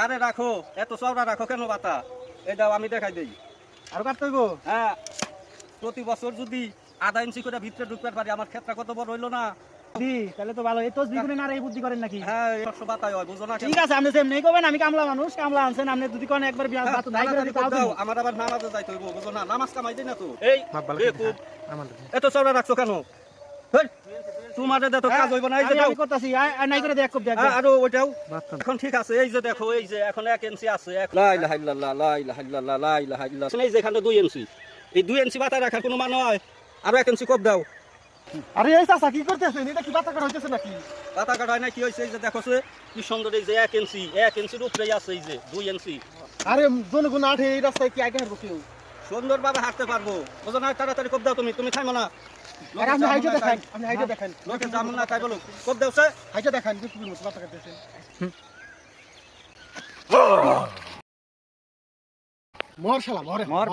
আরে রাখো, এত চওড়া রাখো কেন বাতা? এটাও আমি দেখাই দেই। আর কাটতে হইব? হ্যাঁ, প্রতি বছর যদি আধা ইঞ্চি করে ভিতরে ঢুকতে পারি, আমার ক্ষেতটা কত বড় হইলো না? তাহলে তো ভালো। এই তসবি গুনে না আর এই বুদ্ধি করেন নাকি? হ্যাঁ, 100 বাতাই হয়, বুঝো না? ঠিক আছে, আপনি সেম নেই করবেন, আমি কামলা মানুষ, কামলা আনছেন, আপনি যদি কোন একবার বিয়া হ্যাঁ, বাত নাই করে তাড়াতাড়ি দিতে দাও, হবে। আমার আবার নামাজে যাইতে হইব, বুঝো না? নামাজ কামাই দেই না তো। এই বেকুব, আমার এত চওড়া রাখছো কেন? হেই, তোমারে দে তো কাজ হইব না। এই যে দাও। আমি করতেছি, আর নাই করে দেখ কব দেখ। হ্যাঁ, আরো ওইটাও এখন ঠিক আছে। এই যে দেখো, এই যে এখন 1 ইঞ্চি আছে। লা ইলাহা ইল্লাল্লাহ, লা ইলাহা ইল্লাল্লাহ, লা ইলাহা ইল্লাল্লাহ। এই যে এখানে 2 ইঞ্চি, এই 2 ইঞ্চি বাতা রাখার কোনো মানে হয়? আরো 1 ইঞ্চি কোপ দাও। আরে এই চাচা কি করতেছেন? এটা কি বাতা কাটা হইতেছে নাকি? পাতা কাটা হয় না, কি হয়েছে? এই যে দেখো কি সুন্দর, এই যে 1 ইঞ্চি, 1 ইঞ্চির উপরেই আছে এই যে 2 ইঞ্চি। আরে জনগণ আঠে এই রাস্তায় কি আইতে পারবো কেউ? সুন্দরভাবে হাঁটতে পারবো, বুঝো না? তাড়াতাড়ি কোপ দাও। তুমি থামো না। আরে আপনি হাইটে দেখান, আপনি হাইটে দেখান। লোকে যেমন না তাই বলো, কোপ দাও সে। হাইটে দেখান, বিপুল মতো বাতা কাটতেছেন। মর শালা, মর।